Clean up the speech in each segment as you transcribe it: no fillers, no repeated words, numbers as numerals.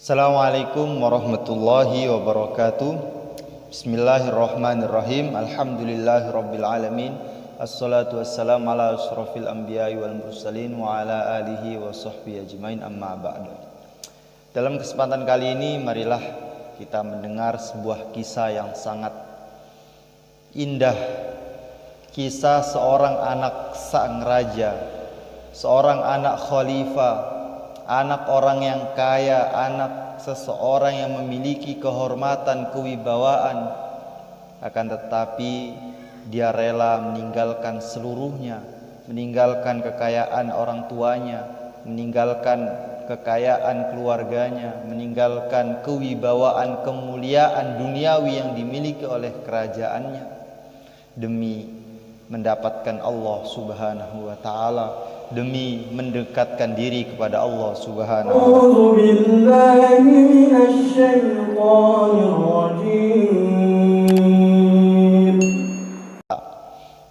Assalamualaikum warahmatullahi wabarakatuh. Bismillahirrahmanirrahim. Alhamdulillahirabbil alamin. Assalatu wassalamu ala asyrafil anbiya'i wal mursalin wa ala alihi wa sahbihi ajmain, amma ba'du. Dalam kesempatan kali ini marilah kita mendengar sebuah kisah yang sangat indah. Kisah seorang anak sang raja, seorang anak khalifah, anak orang yang kaya, anak seseorang yang memiliki kehormatan, kewibawaan. Akan tetapi dia rela meninggalkan seluruhnya, meninggalkan kekayaan orang tuanya, meninggalkan kekayaan keluarganya, meninggalkan kewibawaan, kemuliaan duniawi yang dimiliki oleh kerajaannya demi mendapatkan Allah Subhanahu wa taala, demi mendekatkan diri kepada Allah Subhanahu wa taala.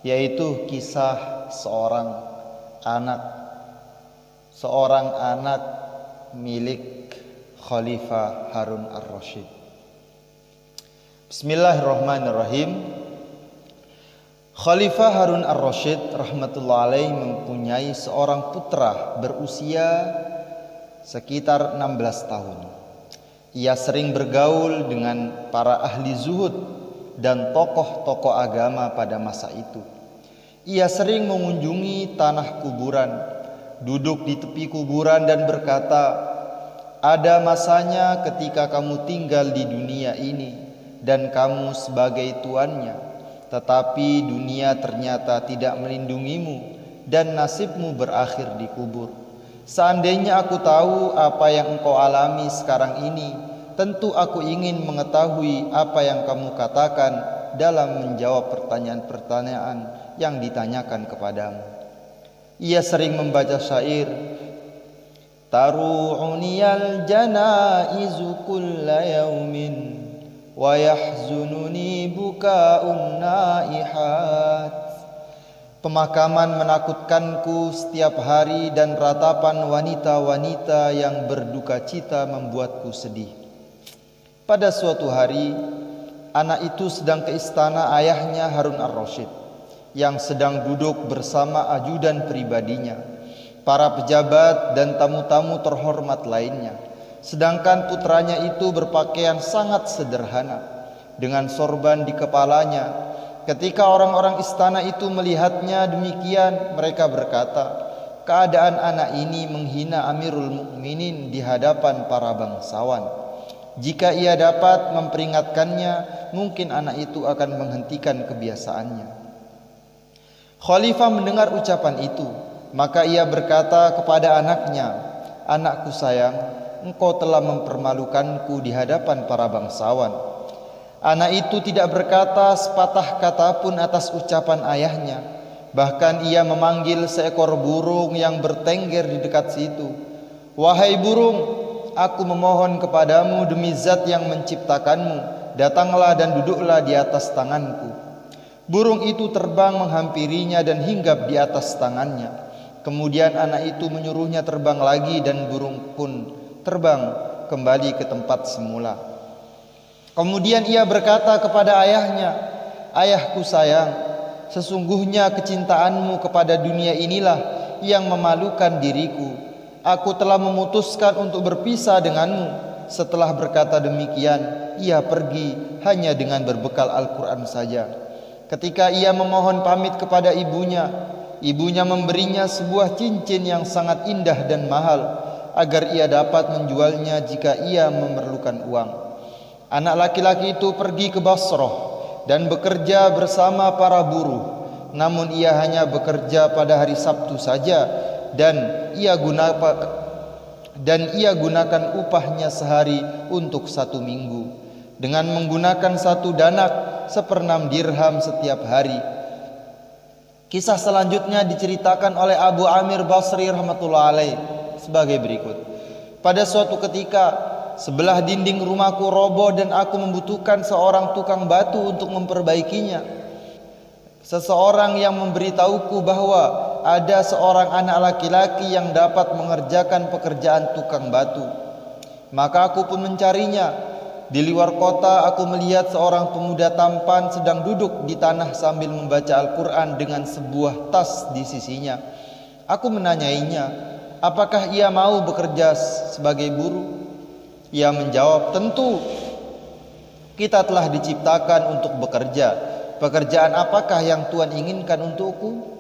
Yaitu kisah seorang anak milik Khalifah Harun ar-Rasyid. Bismillahirrahmanirrahim. Khalifah Harun ar-Rasyid rahmatullah alaih mempunyai seorang putra berusia sekitar 16 tahun. Ia sering bergaul dengan para ahli zuhud dan tokoh-tokoh agama pada masa itu. Ia sering mengunjungi tanah kuburan, duduk di tepi kuburan dan berkata, "Ada masanya ketika kamu tinggal di dunia ini dan kamu sebagai tuannya. Tetapi dunia ternyata tidak melindungimu dan nasibmu berakhir di kubur. Seandainya aku tahu apa yang engkau alami sekarang ini, tentu aku ingin mengetahui apa yang kamu katakan dalam menjawab pertanyaan-pertanyaan yang ditanyakan kepadamu." Ia sering membaca syair, "Taru'uniyal janaizu kulla yaumin wa yahzununi buka'un naihat." Pemakaman menakutkanku setiap hari dan ratapan wanita-wanita yang berduka cita membuatku sedih. Pada suatu hari, anak itu sedang ke istana ayahnya Harun ar-Rasyid yang sedang duduk bersama ajudan pribadinya, para pejabat dan tamu-tamu terhormat lainnya. Sedangkan putranya itu berpakaian sangat sederhana dengan sorban di kepalanya. Ketika orang-orang istana itu melihatnya demikian, mereka berkata, "Keadaan anak ini menghina Amirul Mukminin di hadapan para bangsawan. Jika ia dapat memperingatkannya, mungkin anak itu akan menghentikan kebiasaannya." Khalifah mendengar ucapan itu, maka ia berkata kepada anaknya, "Anakku sayang, engkau telah mempermalukanku di hadapan para bangsawan." Anak itu tidak berkata sepatah kata pun atas ucapan ayahnya. Bahkan ia memanggil seekor burung yang bertengger di dekat situ. "Wahai burung, aku memohon kepadamu demi zat yang menciptakanmu, datanglah dan duduklah di atas tanganku." Burung itu terbang menghampirinya dan hinggap di atas tangannya. Kemudian anak itu menyuruhnya terbang lagi dan burung pun terbang kembali ke tempat semula. Kemudian ia berkata kepada ayahnya, "Ayahku sayang, sesungguhnya kecintaanmu kepada dunia inilah yang memalukan diriku. Aku telah memutuskan untuk berpisah denganmu." Setelah berkata demikian, ia pergi hanya dengan berbekal Al-Quran saja. Ketika ia memohon pamit kepada ibunya, ibunya memberinya sebuah cincin yang sangat indah dan mahal agar ia dapat menjualnya jika ia memerlukan uang. Anak laki-laki itu pergi ke Basrah dan bekerja bersama para buruh. Namun ia hanya bekerja pada hari Sabtu saja dan ia gunakan upahnya sehari untuk 1 minggu dengan menggunakan 1 danak 1/6 dirham setiap hari. Kisah selanjutnya diceritakan oleh Abu Amir Basri rahmatullah alaih sebagai berikut. Pada suatu ketika, sebelah dinding rumahku roboh dan aku membutuhkan seorang tukang batu untuk memperbaikinya. Seseorang yang memberitahuku bahwa ada seorang anak laki-laki yang dapat mengerjakan pekerjaan tukang batu. Maka aku pun mencarinya. Di luar kota aku melihat seorang pemuda tampan sedang duduk di tanah sambil membaca Al-Quran dengan sebuah tas di sisinya. Aku menanyainya, apakah ia mau bekerja sebagai buruh? Ia menjawab, tentu. Kita telah diciptakan untuk bekerja. Pekerjaan apakah yang Tuhan inginkan untukku?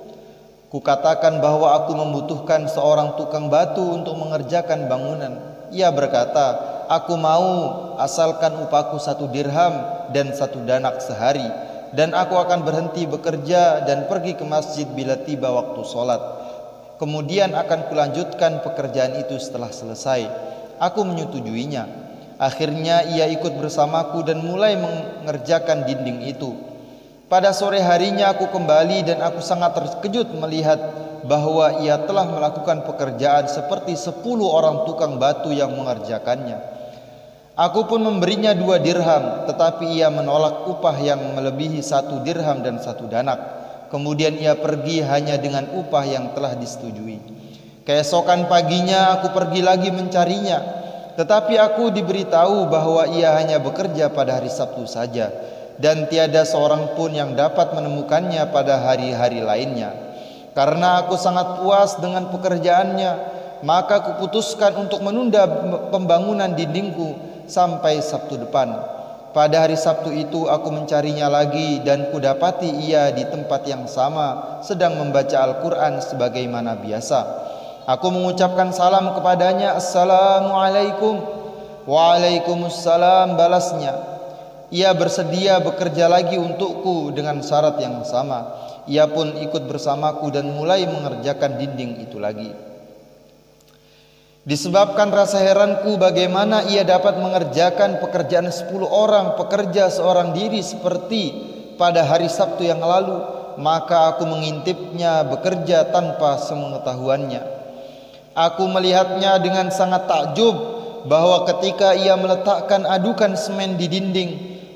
Kukatakan bahwa aku membutuhkan seorang tukang batu untuk mengerjakan bangunan. Ia berkata, aku mau asalkan upahku 1 dirham dan 1 danak sehari, dan aku akan berhenti bekerja dan pergi ke masjid bila tiba waktu sholat. Kemudian akan kulanjutkan pekerjaan itu setelah selesai. Aku menyetujuinya. Akhirnya ia ikut bersamaku dan mulai mengerjakan dinding itu. Pada sore harinya aku kembali dan aku sangat terkejut melihat bahwa ia telah melakukan pekerjaan seperti 10 orang tukang batu yang mengerjakannya. Aku pun memberinya 2 dirham, tetapi ia menolak upah yang melebihi 1 dirham dan 1 danak. Kemudian ia pergi hanya dengan upah yang telah disetujui. Keesokan paginya aku pergi lagi mencarinya, tetapi aku diberitahu bahwa ia hanya bekerja pada hari Sabtu saja, dan tiada seorang pun yang dapat menemukannya pada hari-hari lainnya. Karena aku sangat puas dengan pekerjaannya, maka kuputuskan untuk menunda pembangunan dindingku sampai Sabtu depan. Pada hari Sabtu itu aku mencarinya lagi dan kudapati ia di tempat yang sama sedang membaca Al-Quran sebagaimana biasa. Aku mengucapkan salam kepadanya, Assalamualaikum. Waalaikumsalam, balasnya. Ia bersedia bekerja lagi untukku dengan syarat yang sama. Ia pun ikut bersamaku dan mulai mengerjakan dinding itu lagi. Disebabkan rasa heranku bagaimana ia dapat mengerjakan pekerjaan 10 orang pekerja seorang diri seperti pada hari Sabtu yang lalu, maka aku mengintipnya bekerja tanpa sepengetahuannya. Aku melihatnya dengan sangat takjub bahwa ketika ia meletakkan adukan semen di dinding,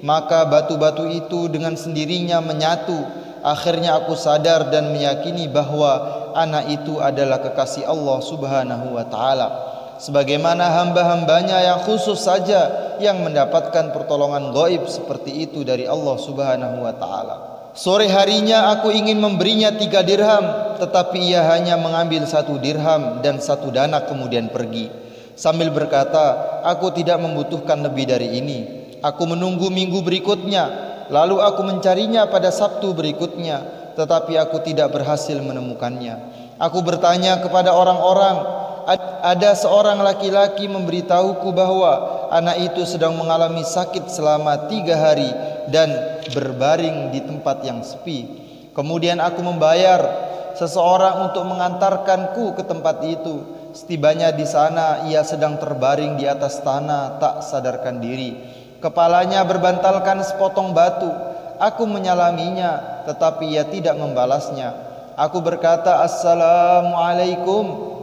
maka batu-batu itu dengan sendirinya menyatu. Akhirnya aku sadar dan meyakini bahwa anak itu adalah kekasih Allah Subhanahu wa ta'ala, sebagaimana hamba-hambanya yang khusus saja yang mendapatkan pertolongan gaib seperti itu dari Allah Subhanahu wa ta'ala. Sore harinya aku ingin memberinya 3 dirham, tetapi ia hanya mengambil 1 dirham dan 1 danak kemudian pergi, sambil berkata, aku tidak membutuhkan lebih dari ini. Aku menunggu minggu berikutnya, lalu aku mencarinya pada Sabtu berikutnya, tetapi aku tidak berhasil menemukannya. Aku bertanya kepada orang-orang, ada seorang laki-laki memberitahuku bahwa anak itu sedang mengalami sakit selama 3 hari dan berbaring di tempat yang sepi. Kemudian aku membayar seseorang untuk mengantarkanku ke tempat itu. Setibanya di sana, ia sedang terbaring di atas tanah tak sadarkan diri. Kepalanya berbantalkan sepotong batu. Aku menyalaminya, tetapi ia tidak membalasnya. Aku berkata, Assalamualaikum.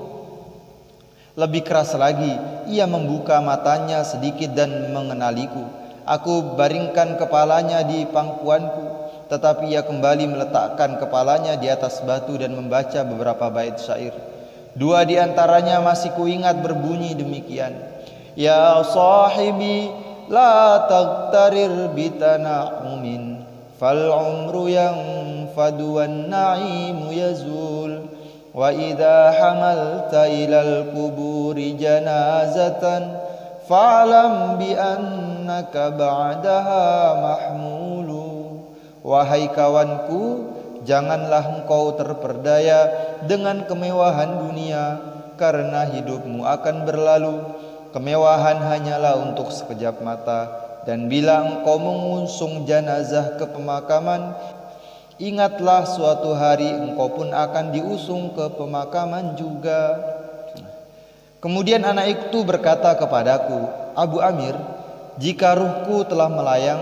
Lebih keras lagi, ia membuka matanya sedikit dan mengenaliku. Aku baringkan kepalanya di pangkuanku, tetapi ia kembali meletakkan kepalanya di atas batu dan membaca beberapa bait syair. 2 di antaranya masih kuingat berbunyi demikian. Ya sahibi la taghtarir bitana'umin fal umru yanfadu wan na'imu yazul wa idha hamalta ilal kuburi janazatan fa'lam bi annaka ba'daha mahmulu. Wahai kawanku, janganlah engkau terperdaya dengan kemewahan dunia, karena hidupmu akan berlalu. Kemewahan hanyalah untuk sekejap mata, dan bila engkau mengusung jenazah ke pemakaman, ingatlah suatu hari engkau pun akan diusung ke pemakaman juga. Kemudian anak itu berkata kepadaku, Abu Amir, jika ruhku telah melayang,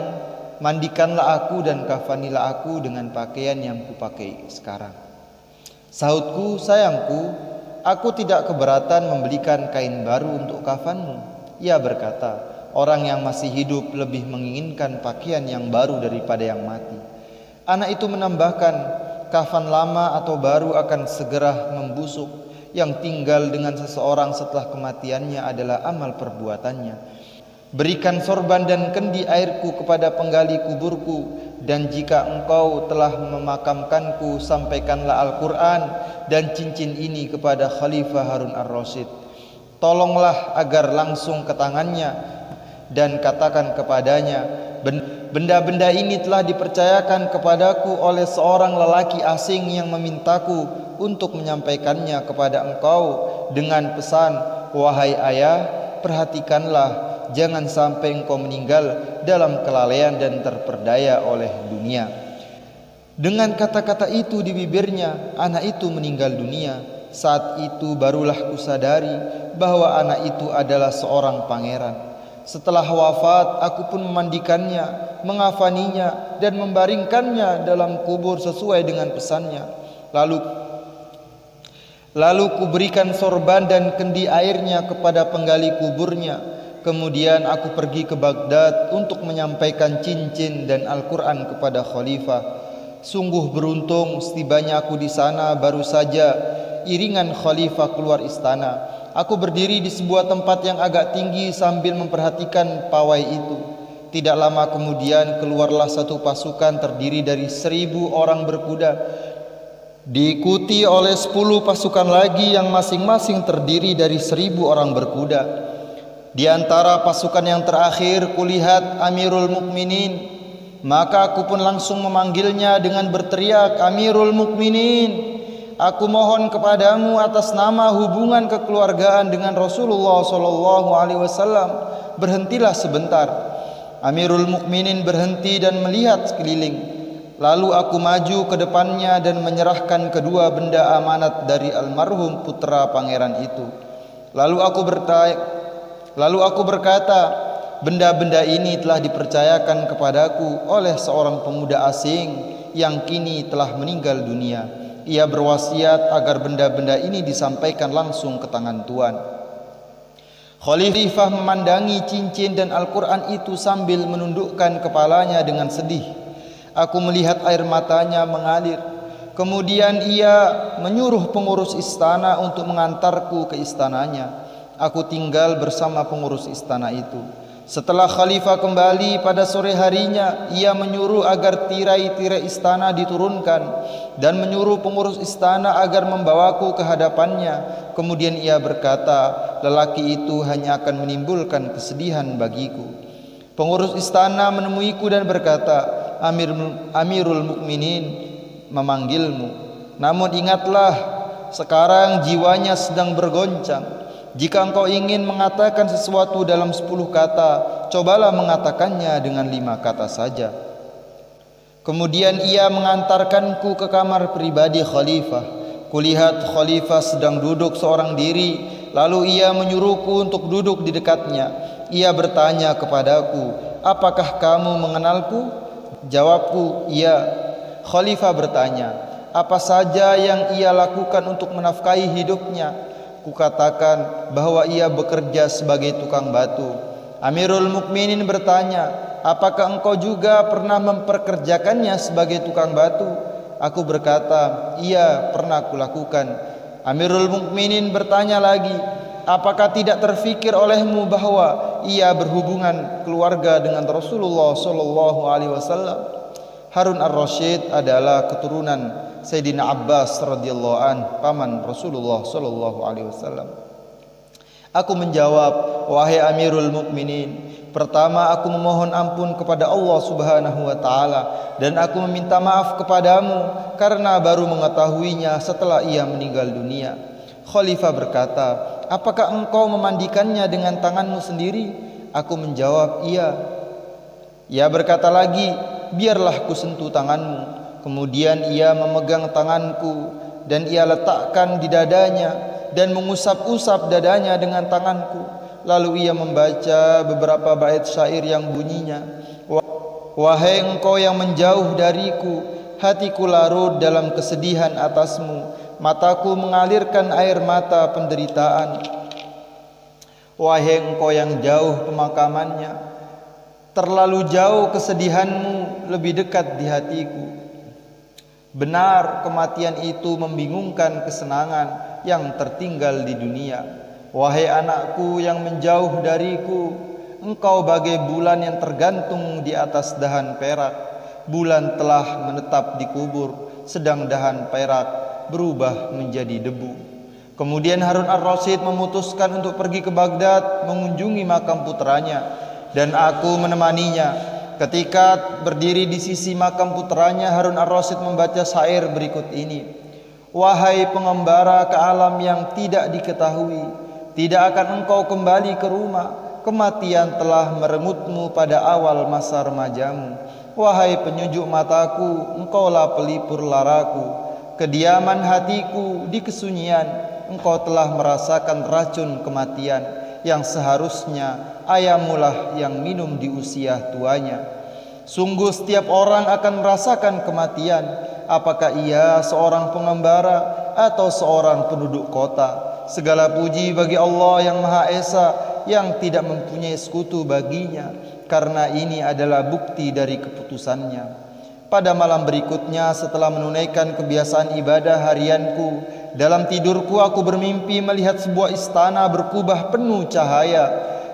mandikanlah aku dan kafanilah aku dengan pakaian yang kupakai sekarang. Sahutku, sayangku, aku tidak keberatan membelikan kain baru untuk kafanmu. Ia berkata, orang yang masih hidup lebih menginginkan pakaian yang baru daripada yang mati. Anak itu menambahkan, kafan lama atau baru akan segera membusuk. Yang tinggal dengan seseorang setelah kematiannya adalah amal perbuatannya. Berikan sorban dan kendi airku kepada penggali kuburku, dan jika engkau telah memakamkanku, sampaikanlah Al-Quran dan cincin ini kepada Khalifah Harun ar-Rasyid. Tolonglah agar langsung ke tangannya, dan katakan kepadanya, benda-benda ini telah dipercayakan kepadaku oleh seorang lelaki asing yang memintaku untuk menyampaikannya kepada engkau dengan pesan, wahai ayah, perhatikanlah, jangan sampai engkau meninggal dalam kelalaian dan terperdaya oleh dunia. Dengan kata-kata itu di bibirnya, anak itu meninggal dunia. Saat itu barulah kusadari bahwa anak itu adalah seorang pangeran. Setelah wafat, aku pun memandikannya, mengafaninya, dan membaringkannya dalam kubur sesuai dengan pesannya. Lalu kuberikan sorban dan kendi airnya kepada penggali kuburnya. Kemudian aku pergi ke Baghdad untuk menyampaikan cincin dan Al-Quran kepada Khalifah. Sungguh beruntung, setibanya aku di sana baru saja iringan Khalifah keluar istana. Aku berdiri di sebuah tempat yang agak tinggi sambil memperhatikan pawai itu. Tidak lama kemudian keluarlah satu pasukan terdiri dari 1.000 orang berkuda, diikuti oleh 10 pasukan lagi yang masing-masing terdiri dari 1.000 orang berkuda. Di antara pasukan yang terakhir kulihat Amirul Mukminin, maka aku pun langsung memanggilnya dengan berteriak, Amirul Mukminin, aku mohon kepadamu atas nama hubungan kekeluargaan dengan Rasulullah SAW, berhentilah sebentar. Amirul Mukminin berhenti dan melihat sekeliling. Lalu aku maju ke depannya dan menyerahkan kedua benda amanat dari almarhum putra pangeran itu. Lalu aku berkata, benda-benda ini telah dipercayakan kepadaku oleh seorang pemuda asing yang kini telah meninggal dunia. Ia berwasiat agar benda-benda ini disampaikan langsung ke tangan Tuan. Khalifah memandangi cincin dan Al-Quran itu sambil menundukkan kepalanya dengan sedih. Aku melihat air matanya mengalir. Kemudian ia menyuruh pengurus istana untuk mengantarku ke istananya. Aku tinggal bersama pengurus istana itu. Setelah Khalifah kembali pada sore harinya, ia menyuruh agar tirai-tirai istana diturunkan dan menyuruh pengurus istana agar membawaku ke hadapannya. Kemudian ia berkata, lelaki itu hanya akan menimbulkan kesedihan bagiku. Pengurus istana menemuiku dan berkata, Amirul Mukminin memanggilmu. Namun ingatlah, sekarang jiwanya sedang bergoncang. Jika engkau ingin mengatakan sesuatu dalam 10 kata, cobalah mengatakannya dengan 5 kata saja. Kemudian ia mengantarkanku ke kamar pribadi Khalifah. Kulihat Khalifah sedang duduk seorang diri, lalu ia menyuruhku untuk duduk di dekatnya. Ia bertanya kepadaku, apakah kamu mengenalku? Jawabku, iya. Khalifah bertanya, apa saja yang ia lakukan untuk menafkahi hidupnya? Kukatakan bahwa ia bekerja sebagai tukang batu. Amirul Mukminin bertanya, apakah engkau juga pernah memperkerjakannya sebagai tukang batu? Aku berkata, iya, pernah kulakukan. Amirul Mukminin bertanya lagi, apakah tidak terfikir olehmu bahwa ia berhubungan keluarga dengan Rasulullah SAW? Harun ar-Rasyid adalah keturunan Sayyidina Abbas radhiyallahu an, paman Rasulullah SAW. Aku menjawab, wahai Amirul Mukminin, pertama aku memohon ampun kepada Allah Subhanahu wa taala dan aku meminta maaf kepadamu karena baru mengetahuinya setelah ia meninggal dunia. Khalifah berkata, apakah engkau memandikannya dengan tanganmu sendiri? Aku menjawab, iya. Ia berkata lagi, biarlah ku sentuh tanganmu. Kemudian ia memegang tanganku dan ia letakkan di dadanya dan mengusap-usap dadanya dengan tanganku. Lalu ia membaca beberapa bait syair yang bunyinya, wahai engkau yang menjauh dariku, hatiku larut dalam kesedihan atasmu, mataku mengalirkan air mata penderitaan. Wahai engkau yang jauh pemakamannya, terlalu jauh kesedihanmu, lebih dekat di hatiku. Benar kematian itu membingungkan kesenangan yang tertinggal di dunia. Wahai anakku yang menjauh dariku, engkau bagai bulan yang tergantung di atas dahan perak. Bulan telah menetap di kubur, sedang dahan perak berubah menjadi debu. Kemudian Harun ar-Rasyid memutuskan untuk pergi ke Baghdad mengunjungi makam putranya, dan aku menemaninya. Ketika berdiri di sisi makam putranya, Harun ar-Rasyid membaca syair berikut ini: wahai pengembara ke alam yang tidak diketahui, tidak akan engkau kembali ke rumah. Kematian telah merengutmu pada awal masa remajamu. Wahai penyejuk mataku, engkaulah pelipur laraku. Kediaman hatiku di kesunyian, engkau telah merasakan racun kematian, yang seharusnya ayahmulah yang minum di usia tuanya. Sungguh setiap orang akan merasakan kematian, apakah ia seorang pengembara atau seorang penduduk kota. Segala puji bagi Allah yang Maha Esa, yang tidak mempunyai sekutu baginya, karena ini adalah bukti dari keputusannya. Pada malam berikutnya setelah menunaikan kebiasaan ibadah harianku, dalam tidurku aku bermimpi melihat sebuah istana berkubah penuh cahaya.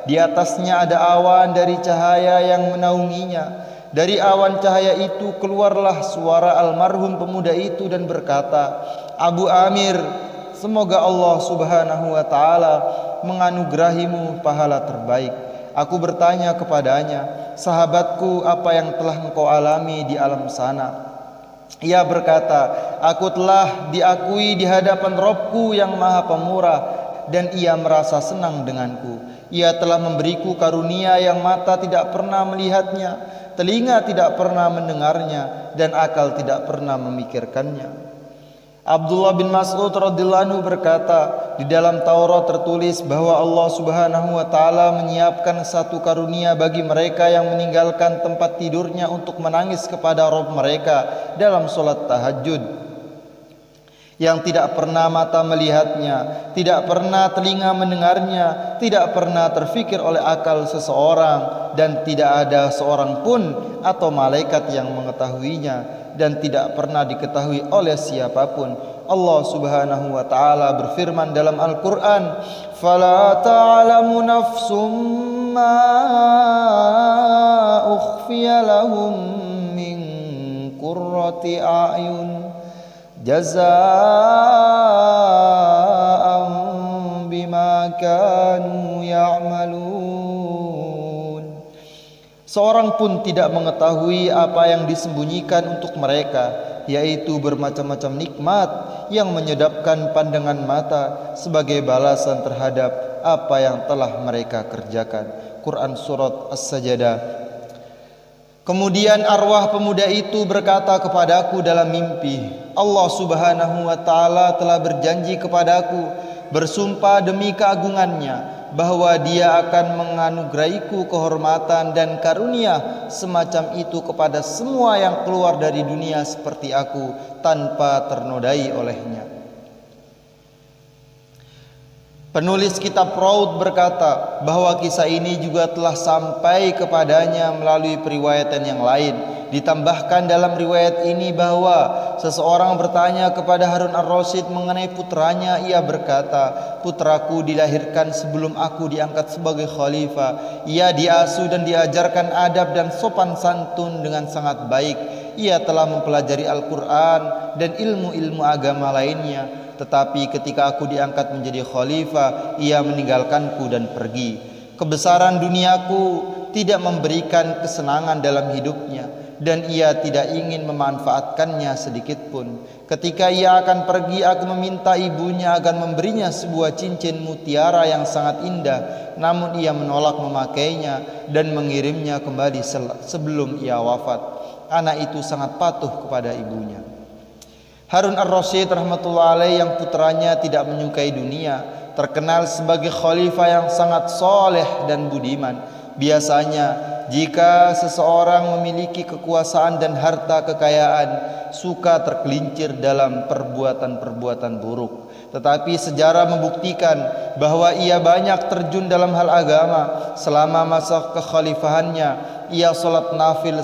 Di atasnya ada awan dari cahaya yang menaunginya. Dari awan cahaya itu keluarlah suara almarhum pemuda itu dan berkata, Abu Amir, semoga Allah subhanahu wa ta'ala menganugerahimu pahala terbaik. Aku bertanya kepadanya, sahabatku, apa yang telah engkau alami di alam sana? Ia berkata, aku telah diakui di hadapan Robku yang Maha Pemurah, dan ia merasa senang denganku. Ia telah memberiku karunia yang mata tidak pernah melihatnya, telinga tidak pernah mendengarnya, dan akal tidak pernah memikirkannya. Abdullah bin Mas'ud radhiyallahu anhu berkata, di dalam Taurat tertulis bahwa Allah subhanahu wa ta'ala menyiapkan satu karunia bagi mereka yang meninggalkan tempat tidurnya untuk menangis kepada Rabb mereka dalam solat tahajud, yang tidak pernah mata melihatnya, tidak pernah telinga mendengarnya, tidak pernah terfikir oleh akal seseorang, dan tidak ada seorang pun atau malaikat yang mengetahuinya, dan tidak pernah diketahui oleh siapapun. Allah subhanahu wa ta'ala berfirman dalam Al-Quran, فَلَا تَعْلَمُ نَفْسٌ مَا أُخْفِيَ لَهُم مِّن قُرَّةِ أَعْيُنٍ جَزَاءً بِمَا كَانُوا يَعْمَلُونَ. Seorang pun tidak mengetahui apa yang disembunyikan untuk mereka, yaitu bermacam-macam nikmat yang menyedapkan pandangan mata sebagai balasan terhadap apa yang telah mereka kerjakan. Quran Surat As-Sajdah. Kemudian arwah pemuda itu berkata kepadaku dalam mimpi, Allah subhanahu wa ta'ala telah berjanji kepadaku, bersumpah demi keagungannya, bahwa dia akan menganugerahiku kehormatan dan karunia semacam itu kepada semua yang keluar dari dunia seperti aku, tanpa ternodai olehnya. Penulis kitab Raud berkata bahwa kisah ini juga telah sampai kepadanya melalui periwayatan yang lain. Ditambahkan dalam riwayat ini bahwa seseorang bertanya kepada Harun ar-Rasyid mengenai putranya. Ia berkata, putraku dilahirkan sebelum aku diangkat sebagai khalifah. Ia diasuh dan diajarkan adab dan sopan santun dengan sangat baik. Ia telah mempelajari Al-Quran dan ilmu-ilmu agama lainnya. Tetapi ketika aku diangkat menjadi khalifah, ia meninggalkanku dan pergi. Kebesaran duniaku tidak memberikan kesenangan dalam hidupnya, dan ia tidak ingin memanfaatkannya sedikit pun. Ketika ia akan pergi, aku meminta ibunya agar memberinya sebuah cincin mutiara yang sangat indah, namun ia menolak memakainya dan mengirimnya kembali sebelum ia wafat. Anak itu sangat patuh kepada ibunya. Harun ar-Rasyid rahmatullah alaih yang putranya tidak menyukai dunia, terkenal sebagai khalifah yang sangat soleh dan budiman. Biasanya jika seseorang memiliki kekuasaan dan harta kekayaan, suka tergelincir dalam perbuatan-perbuatan buruk. Tetapi sejarah membuktikan bahwa ia banyak terjun dalam hal agama. Selama masa kekhalifahannya, ia sholat nafil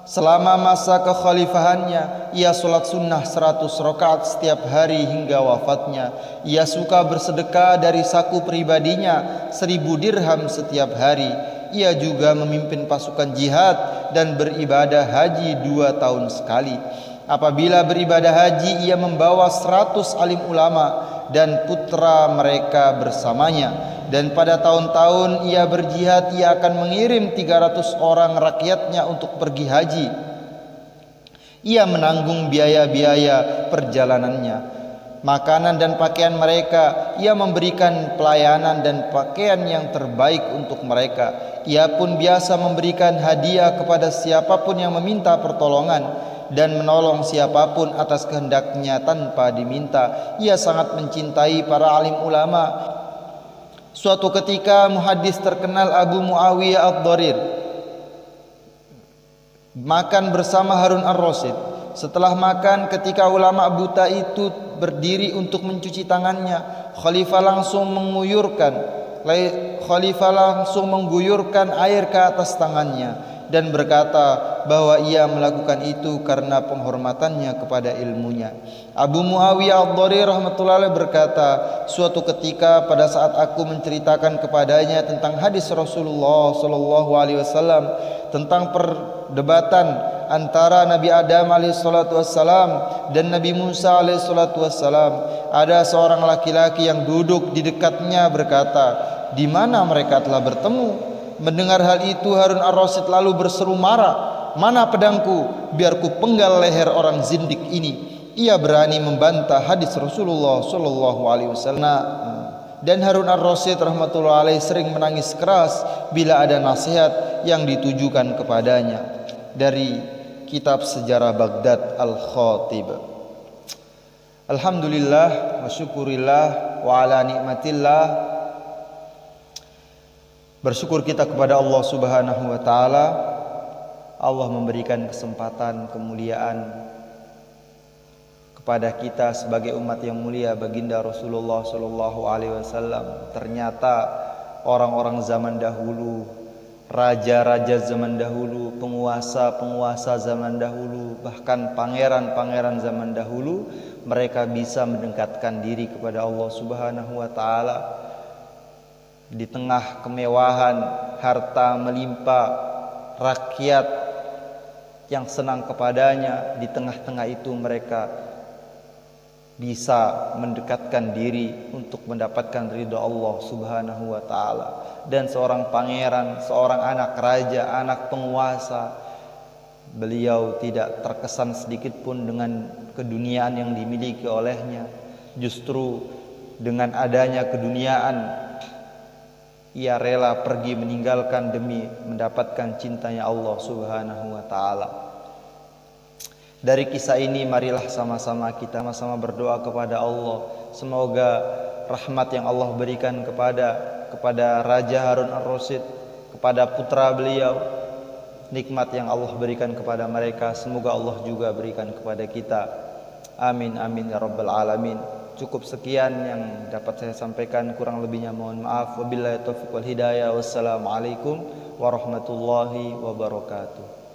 Selama masa kekhalifahannya, ia sholat sunnah 100 rakaat setiap hari hingga wafatnya. Ia suka bersedekah dari saku pribadinya 1000 dirham setiap hari. Ia juga memimpin pasukan jihad dan beribadah haji 2 tahun sekali. Apabila beribadah haji, ia membawa 100 alim ulama dan putra mereka bersamanya. Dan pada tahun-tahun ia berjihad, ia akan mengirim 300 orang rakyatnya untuk pergi haji. Ia menanggung biaya-biaya perjalanannya, makanan dan pakaian mereka. Ia memberikan pelayanan dan pakaian yang terbaik untuk mereka. Ia pun biasa memberikan hadiah kepada siapapun yang meminta pertolongan dan menolong siapapun atas kehendaknya tanpa diminta. Ia sangat mencintai para alim ulama. Suatu ketika muhaddis terkenal Abu Muawiyah ad-Dharir makan bersama Harun ar-Rasyid. Setelah makan, ketika ulama buta itu berdiri untuk mencuci tangannya, khalifah langsung mengguyurkan air ke atas tangannya dan berkata bahwa ia melakukan itu karena penghormatannya kepada ilmunya. Abu Muawiyah ad-Dharir rahmatullahi berkata, suatu ketika pada saat aku menceritakan kepadanya tentang hadis Rasulullah sallallahu alaihi wasallam tentang perdebatan antara Nabi Adam alaihi salatu wassalam dan Nabi Musa alaihi salatu wassalam, ada seorang laki-laki yang duduk di dekatnya berkata, di mana mereka telah bertemu? Mendengar hal itu, Harun ar-Rasyid lalu berseru marah, mana pedangku, biar ku penggal leher orang zindik ini. Ia berani membantah hadis Rasulullah sallallahu alaihi wasallam. Dan Harun ar-Rasyid rahmatullahi alaihi sering menangis keras bila ada nasihat yang ditujukan kepadanya. Dari kitab sejarah Baghdad Al-Khatib. Alhamdulillah wa syukurillah wa ala nikmatillah. Bersyukur kita kepada Allah Subhanahu wa taala. Allah memberikan kesempatan, kemuliaan kepada kita sebagai umat yang mulia baginda Rasulullah sallallahu alaihi wasallam. Ternyata orang-orang zaman dahulu, raja-raja zaman dahulu, penguasa-penguasa zaman dahulu, bahkan pangeran-pangeran zaman dahulu, mereka bisa mendekatkan diri kepada Allah Subhanahu wa taala. Di tengah kemewahan, harta melimpah, rakyat yang senang kepadanya, di tengah-tengah itu mereka bisa mendekatkan diri untuk mendapatkan ridha Allah Subhanahu wa taala. Dan seorang pangeran, seorang anak raja, anak penguasa, beliau tidak terkesan sedikit pun dengan keduniaan yang dimiliki olehnya. Justru dengan adanya keduniaan, ia rela pergi meninggalkan demi mendapatkan cintanya Allah Subhanahu wa taala. Dari kisah ini marilah sama-sama kita sama-sama berdoa kepada Allah, semoga rahmat yang Allah berikan kepada Raja Harun ar-Rasyid, kepada putra beliau, nikmat yang Allah berikan kepada mereka, semoga Allah juga berikan kepada kita. Amin amin ya rabbal alamin. Cukup sekian yang dapat saya sampaikan, kurang lebihnya mohon maaf. Wabillahi taufiq wal hidayah. Wassalamualaikum warahmatullahi wabarakatuh.